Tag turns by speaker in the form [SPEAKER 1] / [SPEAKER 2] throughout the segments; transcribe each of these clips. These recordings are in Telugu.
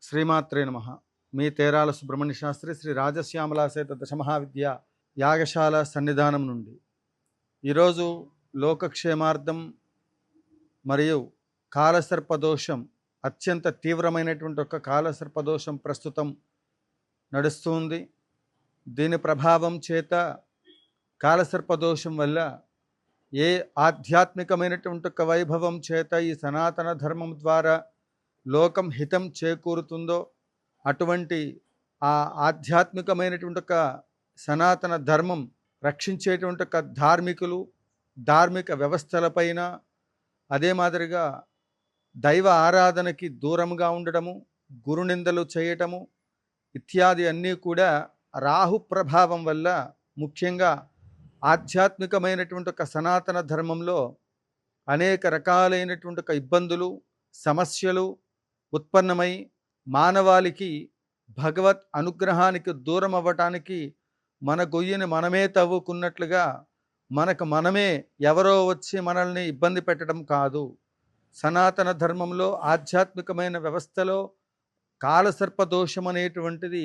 [SPEAKER 1] శ్రీమాత్రే నమః. మీ తేరాల సుబ్రహ్మణ్య శాస్త్రి శ్రీ రాజశ్యామలా సేత దశమహావిద్య యాగశాల సన్నిధానం నుండి ఈరోజు లోకక్షేమార్థం మరియు కాలసర్పదోషం అత్యంత తీవ్రమైనటువంటి ఒక కాలసర్పదోషం ప్రస్తుతం నడుస్తుంది. దీని ప్రభావం చేత కాలసర్పదోషం వల్ల ఏ ఆధ్యాత్మికమైనటువంటి ఒక వైభవం చేత ఈ సనాతన ధర్మం ద్వారా లోకం హితం చేకూరుతుందో అటువంటి ఆ ఆధ్యాత్మికమైనటువంటి ఒక సనాతన ధర్మం రక్షించేటువంటి ఒక ధార్మిక వ్యవస్థలపైన అదే మాదిరిగా దైవ ఆరాధనకి దూరంగా ఉండడము, గురునిందలు చేయటము ఇత్యాది అన్నీ కూడా రాహు ప్రభావం వల్ల ముఖ్యంగా ఆధ్యాత్మికమైనటువంటి ఒక సనాతన ధర్మంలో అనేక రకాలైనటువంటి ఒక ఇబ్బందులు, సమస్యలు ఉత్పన్నమై మానవాళికి భగవత్ అనుగ్రహానికి దూరం అవ్వటానికి మన గొయ్యిని మనమే తవ్వుకున్నట్లుగా మనమే ఎవరో వచ్చి మనల్ని ఇబ్బంది పెట్టడం కాదు. సనాతన ధర్మంలో ఆధ్యాత్మికమైన వ్యవస్థలో కాలసర్పదోషం అనేటువంటిది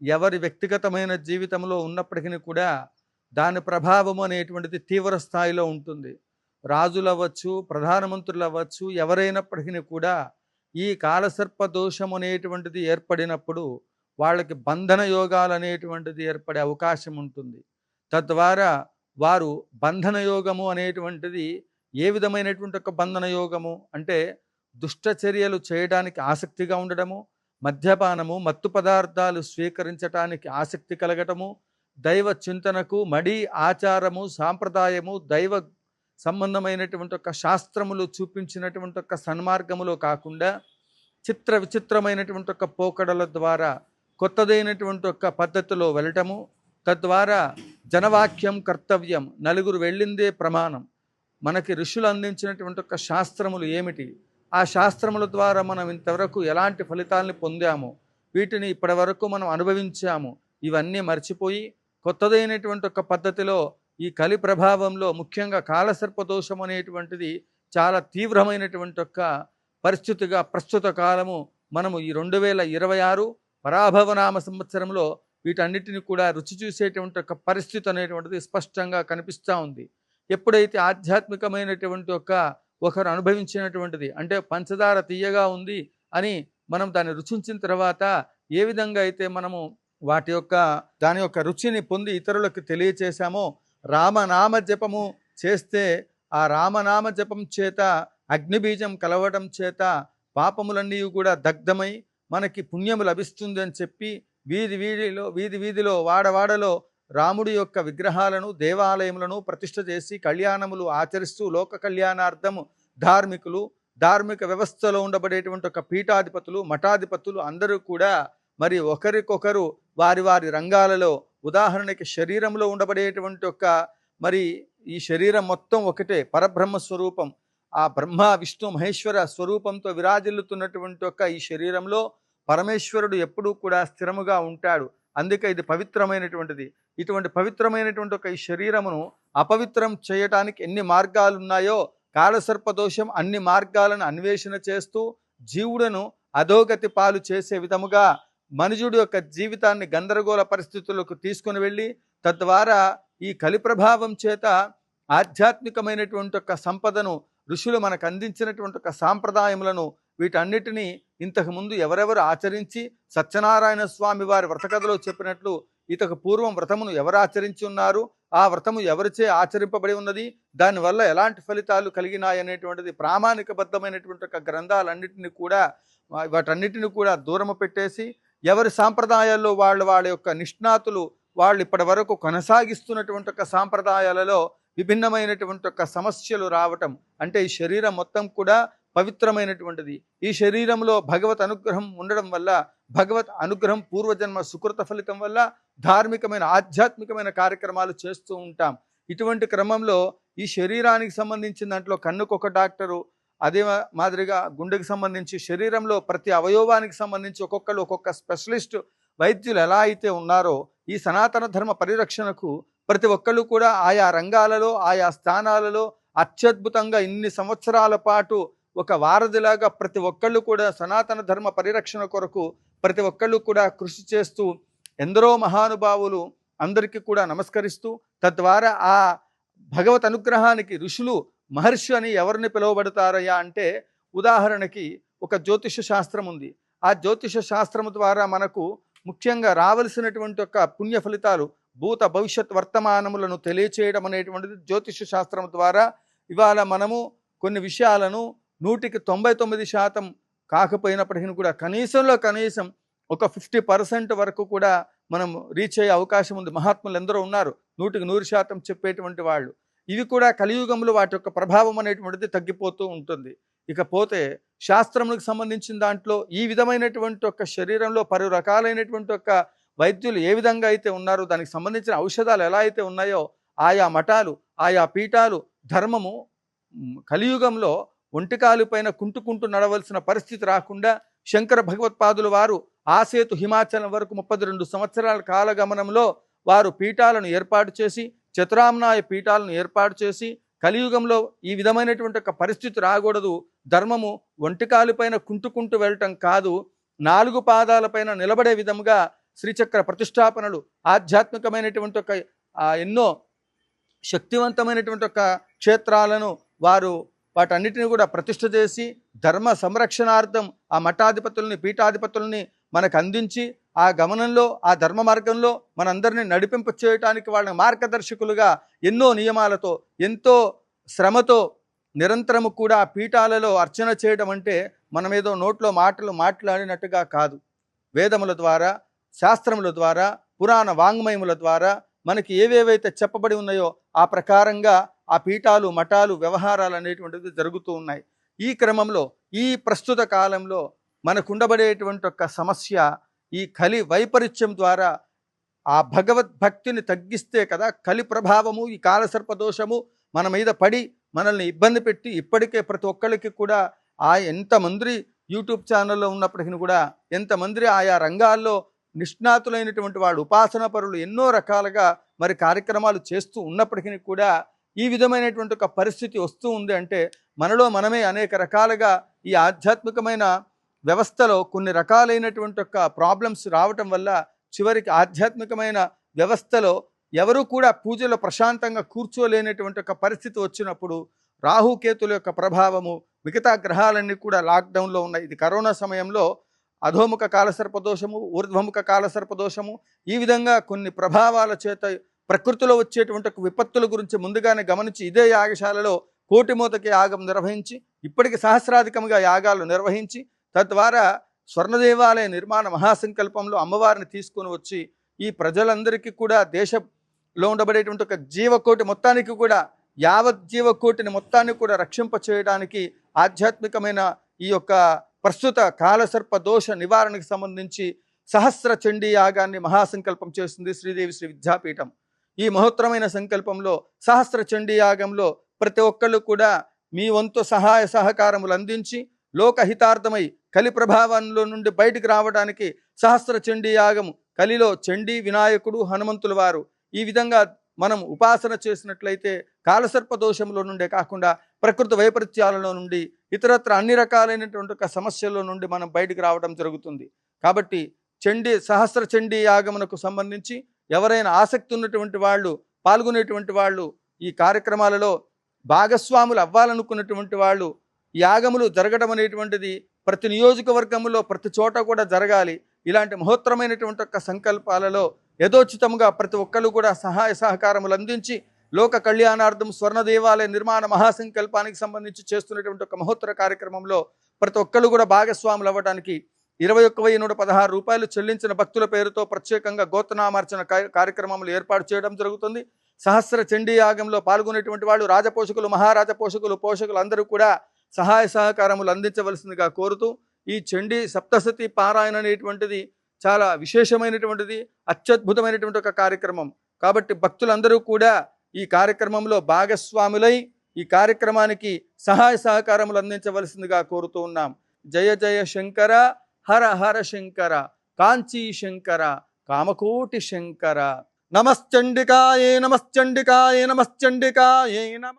[SPEAKER 1] ఎవరి వ్యక్తిగతమైన జీవితంలో ఉన్నప్పటికీ కూడా దాని ప్రభావం అనేటువంటిది తీవ్ర స్థాయిలో ఉంటుంది. రాజులు అవ్వచ్చు, ప్రధానమంత్రులు అవ్వచ్చు, ఎవరైనప్పటికీ కూడా ఈ కాలసర్పదోషం అనేటువంటిది ఏర్పడినప్పుడు వాళ్ళకి బంధన యోగాలు అనేటువంటిది ఏర్పడే అవకాశం ఉంటుంది. తద్వారా వారు బంధన యోగము అనేటువంటిది ఏ విధమైనటువంటి ఒక బంధన యోగము అంటే దుష్ట చర్యలు చేయడానికి ఆసక్తిగా ఉండడము, మద్యపానము, మత్తు పదార్థాలు స్వీకరించటానికి ఆసక్తి కలగటము, దైవ చింతనకు మడి ఆచారము, సాంప్రదాయము, దైవ సంబంధమైనటువంటి ఒక శాస్త్రములు చూపించినటువంటి ఒక సన్మార్గములో కాకుండా విచిత్రమైనటువంటి ఒక పోకడల ద్వారా కొత్తదైనటువంటి ఒక పద్ధతిలో వెళ్ళటము, తద్వారా జనవాక్యం కర్తవ్యం, నలుగురు వెళ్ళిందే ప్రమాణం. మనకి ఋషులు అందించినటువంటి ఒక శాస్త్రములు ఏమిటి, ఆ శాస్త్రముల ద్వారా మనం ఇంతవరకు ఎలాంటి ఫలితాలని పొందాము, వీటిని ఇప్పటి వరకు మనం అనుభవించాము, ఇవన్నీ మర్చిపోయి కొత్తదైనటువంటి ఒక పద్ధతిలో ఈ కలి ప్రభావంలో ముఖ్యంగా కాలసర్పదోషం అనేటువంటిది చాలా తీవ్రమైనటువంటి ఒక పరిస్థితిగా ప్రస్తుత కాలము మనము ఈ 2026 పరాభవనామ సంవత్సరంలో వీటన్నిటిని కూడా రుచి చూసేటువంటి ఒక పరిస్థితి అనేటువంటిది స్పష్టంగా కనిపిస్తూ ఉంది. ఎప్పుడైతే ఆధ్యాత్మికమైనటువంటి ఒకరు అనుభవించినటువంటిది అంటే పంచదార తీయగా ఉంది అని మనం దాన్ని రుచించిన తర్వాత ఏ విధంగా అయితే మనము దాని యొక్క రుచిని పొంది ఇతరులకు తెలియచేశామో, రామనామ జపము చేస్తే ఆ రామనామ జపం చేత అగ్నిబీజం కలవడం చేత పాపములన్నీ కూడా దగ్ధమై మనకి పుణ్యము లభిస్తుంది అని చెప్పి వీధిలో వాడవాడలో రాముడి యొక్క విగ్రహాలను, దేవాలయములను ప్రతిష్ఠ చేసి కళ్యాణములు ఆచరిస్తూ లోక కళ్యాణార్థము ధార్మిక వ్యవస్థలో ఉండబడేటువంటి ఒక పీఠాధిపతులు, మఠాధిపతులు అందరూ కూడా మరి ఒకరికొకరు వారి రంగాలలో, ఉదాహరణకి శరీరంలో ఉండబడేటువంటి మరి ఈ శరీరం మొత్తం ఒకటే పరబ్రహ్మ స్వరూపం, ఆ బ్రహ్మ విష్ణు మహేశ్వర స్వరూపంతో విరాజిల్లుతున్నటువంటి ఈ శరీరంలో పరమేశ్వరుడు ఎప్పుడూ కూడా స్థిరముగా ఉంటాడు. అందుకే ఇది పవిత్రమైనటువంటిది. ఇటువంటి పవిత్రమైనటువంటి ఈ శరీరమును అపవిత్రం చేయటానికి ఎన్ని మార్గాలు ఉన్నాయో కాలసర్పదోషం అన్ని మార్గాలను అన్వేషణ చేస్తూ జీవుడను అధోగతి పాలు చేసే విధముగా మనుజుడి యొక్క జీవితాన్ని గందరగోళ పరిస్థితులకు తీసుకుని వెళ్ళి తద్వారా ఈ కలి ప్రభావం చేత ఆధ్యాత్మికమైనటువంటి ఒక సంపదను ఋషులు మనకు అందించినటువంటి ఒక సాంప్రదాయములను వీటన్నిటినీ ఇంతకుముందు ఎవరెవరు ఆచరించి సత్యనారాయణ స్వామి వారి వ్రతకథలో చెప్పినట్లు ఇతకు పూర్వం వ్రతమును ఎవరు ఆచరించి ఉన్నారు, ఆ వ్రతము ఎవరిచే ఆచరింపబడి ఉన్నది, దానివల్ల ఎలాంటి ఫలితాలు కలిగినాయనేటువంటిది ప్రామాణికబద్ధమైనటువంటి ఒక గ్రంథాలన్నింటినీ కూడా వాటన్నిటిని కూడా దూరము పెట్టేసి ఎవరి సాంప్రదాయాల్లో వాళ్ళ యొక్క నిష్ణాతులు వాళ్ళు ఇప్పటి వరకు కొనసాగిస్తున్నటువంటి ఒక సాంప్రదాయాలలో విభిన్నమైనటువంటి ఒక సమస్యలు రావటం అంటే ఈ శరీరం మొత్తం కూడా పవిత్రమైనటువంటిది. ఈ శరీరంలో భగవత్ అనుగ్రహం ఉండడం వల్ల, భగవత్ అనుగ్రహం పూర్వజన్మ సుకృత ఫలితం వల్ల ధార్మికమైన ఆధ్యాత్మికమైన కార్యక్రమాలు చేస్తూ ఉంటాం. ఇటువంటి క్రమంలో ఈ శరీరానికి సంబంధించిన దాంట్లో కన్నుకొక డాక్టరు, అదే మాదిరిగా గుండెకి సంబంధించి శరీరంలో ప్రతి అవయవానికి సంబంధించి ఒక్కొక్క స్పెషలిస్ట్ వైద్యులు ఎలా అయితే ఉన్నారో ఈ సనాతన ధర్మ పరిరక్షణకు ప్రతి ఒక్కళ్ళు కూడా ఆయా రంగాలలో ఆయా స్థానాలలో అత్యద్భుతంగా ఇన్ని సంవత్సరాల పాటు ఒక వారధిలాగా ప్రతి ఒక్కళ్ళు కూడా సనాతన ధర్మ పరిరక్షణ కొరకు ప్రతి ఒక్కళ్ళు కూడా కృషి చేస్తూ ఎందరో మహానుభావులు అందరికీ కూడా నమస్కరిస్తూ తద్వారా ఆ భగవత్ అనుగ్రహానికి ఋషులు మహర్షి అని ఎవరిని పిలువబడతారయ్యా అంటే ఉదాహరణకి ఒక జ్యోతిష శాస్త్రం ఉంది. ఆ జ్యోతిష శాస్త్రము ద్వారా మనకు ముఖ్యంగా రావలసినటువంటి ఒక పుణ్య ఫలితాలు భూత భవిష్యత్ వర్తమానములను తెలియచేయడం అనేటువంటిది జ్యోతిష శాస్త్రం ద్వారా ఇవాళ మనము కొన్ని విషయాలను 99% కాకపోయినప్పటికీ కూడా కనీసంలో కనీసం ఒక 50% వరకు కూడా మనం రీచ్ అయ్యే అవకాశం ఉంది. మహాత్ములు ఎందరో ఉన్నారు 100% చెప్పేటువంటి వాళ్ళు. ఇవి కూడా కలియుగంలో వాటి యొక్క ప్రభావం అనేటువంటిది తగ్గిపోతూ ఉంటుంది. ఇకపోతే శాస్త్రములకు సంబంధించిన దాంట్లో ఈ విధమైనటువంటి ఒక శరీరంలో పలు రకాలైనటువంటి ఒక వైద్యులు ఏ విధంగా అయితే ఉన్నారో దానికి సంబంధించిన ఔషధాలు ఎలా అయితే ఉన్నాయో ఆయా మఠాలు ఆయా పీఠాలు ధర్మము కలియుగంలో ఒంటికాలు పైన కుంటుకుంటూ నడవలసిన పరిస్థితి రాకుండా శంకర భగవత్పాదులు వారు ఆసేతు హిమాచలం వరకు 32 సంవత్సరాల కాలగమనంలో వారు పీఠాలను ఏర్పాటు చేసి చతురామ్నాయ పీఠాలను ఏర్పాటు చేసి కలియుగంలో ఈ విధమైనటువంటి ఒక పరిస్థితి రాకూడదు, ధర్మము ఒంటికాలు పైన కుంటుకుంటూ వెళ్ళటం కాదు, 4 పాదాలపైన నిలబడే విధముగా శ్రీచక్ర ప్రతిష్టాపనలు ఆధ్యాత్మికమైనటువంటి ఒక ఎన్నో శక్తివంతమైనటువంటి ఒక క్షేత్రాలను వారు వాటన్నిటిని కూడా ప్రతిష్ఠ చేసి ధర్మ సంరక్షణార్థం ఆ మఠాధిపతుల్ని పీఠాధిపతుల్ని మనకు అందించి ఆ గమనంలో ఆ ధర్మ మార్గంలో మనందరినీ నడిపింప చేయటానికి వాళ్ళని మార్గదర్శకులుగా ఎన్నో నియమాలతో ఎంతో శ్రమతో నిరంతరము కూడా పీఠాలలో అర్చన చేయడం అంటే మనమేదో నోట్లో మాటలు మాట్లాడినట్టుగా కాదు. వేదముల ద్వారా శాస్త్రముల ద్వారా పురాణ వాంగ్మయముల ద్వారా మనకి ఏవేవైతే చెప్పబడి ఉన్నాయో ఆ ప్రకారంగా ఆ పీఠాలు మఠాలు వ్యవహారాలు అనేటువంటిది జరుగుతూ ఉన్నాయి. ఈ క్రమంలో ఈ ప్రస్తుత కాలంలో మనకుండబడేటువంటి ఒక సమస్య ఈ కలి వైపరీత్యం ద్వారా ఆ భగవద్భక్తిని తగ్గిస్తే కదా కలి ప్రభావము ఈ కాలసర్పదోషము మన మీద పడి మనల్ని ఇబ్బంది పెట్టి ఇప్పటికే ప్రతి ఒక్కరికి కూడా ఎంతమంది యూట్యూబ్ ఛానల్లో ఉన్నప్పటికీ కూడా ఎంతమంది ఆయా రంగాల్లో నిష్ణాతులైనటువంటి వాళ్ళు ఉపాసన పరులు ఎన్నో రకాలుగా మరి కార్యక్రమాలు చేస్తూ ఉన్నప్పటికీ కూడా ఈ విధమైనటువంటి ఒక పరిస్థితి వస్తూ ఉంది అంటే మనలో మనమే అనేక రకాలుగా ఈ ఆధ్యాత్మికమైన వ్యవస్థలో కొన్ని రకాలైనటువంటి ఒక ప్రాబ్లమ్స్ రావటం వల్ల చివరికి ఆధ్యాత్మికమైన వ్యవస్థలో ఎవరు కూడా పూజలో ప్రశాంతంగా కూర్చోలేనటువంటి ఒక పరిస్థితి వచ్చినప్పుడు రాహుకేతుల యొక్క ప్రభావము మిగతా గ్రహాలన్నీ కూడా లాక్డౌన్లో ఉన్నాయి. ఇది కరోనా సమయంలో అధోముఖ కాలసర్పదోషము ఊర్ధ్వముఖ కాలసర్పదోషము ఈ విధంగా కొన్ని ప్రభావాల చేత ప్రకృతిలో వచ్చేటువంటి విపత్తుల గురించి ముందుగానే గమనించి ఇదే యాగశాలలో కోటిమోతకి యాగం నిర్వహించి ఇప్పటికి సహస్రాధికముగా యాగాలు నిర్వహించి తద్వారా స్వర్ణదేవాలయ నిర్మాణ మహాసంకల్పంలో అమ్మవారిని తీసుకొని వచ్చి ఈ ప్రజలందరికీ కూడా దేశంలో ఉండబడేటువంటి ఒక జీవకోటి మొత్తానికి కూడా యావత్ జీవకోటిని మొత్తాన్ని కూడా రక్షింప చేయడానికి ఆధ్యాత్మికమైన ఈ యొక్క ప్రస్తుత కాలసర్ప దోష నివారణకు సంబంధించి సహస్ర చండీ యాగాన్ని మహాసంకల్పం చేస్తుంది శ్రీదేవి శ్రీ విద్యాపీఠం. ఈ మహోత్తరమైన సంకల్పంలో సహస్ర చండీ యాగంలో ప్రతి ఒక్కళ్ళు కూడా మీ వంతు సహాయ సహకారములు అందించి లోకహితార్థమై కలి ప్రభావంలో నుండి బయటికి రావడానికి సహస్ర చండీ యాగము కలిలో చండీ వినాయకుడు హనుమంతుల వారు ఈ విధంగా మనం ఉపాసన చేసినట్లయితే కాలసర్ప దోషంలో నుండే కాకుండా ప్రకృతి వైపరీత్యాలలో నుండి ఇతరత్ర అన్ని రకాలైనటువంటి ఒక సమస్యల్లో నుండి మనం బయటికి రావడం జరుగుతుంది. కాబట్టి సహస్ర చండీ యాగమునకు సంబంధించి ఎవరైనా ఆసక్తి ఉన్నటువంటి వాళ్ళు పాల్గొనేటువంటి వాళ్ళు ఈ కార్యక్రమాలలో భాగస్వాములు అవ్వాలనుకున్నటువంటి వాళ్ళు యాగములు జరగడం అనేటువంటిది ప్రతి నియోజకవర్గంలో ప్రతి చోట కూడా జరగాలి. ఇలాంటి మహోత్తరమైనటువంటి ఒక సంకల్పాలలో యథోచితంగా ప్రతి ఒక్కళ్ళు కూడా సహాయ సహకారములు అందించి లోక కళ్యాణార్థం స్వర్ణ దేవాలయ నిర్మాణ మహాసంకల్పానికి సంబంధించి చేస్తున్నటువంటి ఒక మహోత్తర కార్యక్రమంలో ప్రతి ఒక్కళ్ళు కూడా భాగస్వాములు అవ్వడానికి 21,116 రూపాయలు చెల్లించిన భక్తుల పేరుతో ప్రత్యేకంగా గోత్రనామార్చన కార్యక్రమాలు ఏర్పాటు చేయడం జరుగుతుంది. సహస్ర చండీ యాగంలో పాల్గొనేటువంటి వాళ్ళు రాజపోషకులు మహారాజ పోషకులు అందరూ కూడా సహాయ సహకారములు అందించవలసిందిగా కోరుతూ ఈ చండీ సప్తశతి పారాయణ అనేటువంటిది చాలా విశేషమైనటువంటిది అత్యద్భుతమైనటువంటి ఒక కార్యక్రమం. కాబట్టి భక్తులందరూ కూడా ఈ కార్యక్రమంలో భాగస్వాములై ఈ కార్యక్రమానికి సహాయ సహకారములు అందించవలసిందిగా కోరుతూ ఉన్నాం. జయ జయ శంకర హర హర శంకర కాంచీ శంకర కామకోటి శంకర. నమశ్చండికాయే నమశ్చండికాయే నమశ్చండికాయే నమ.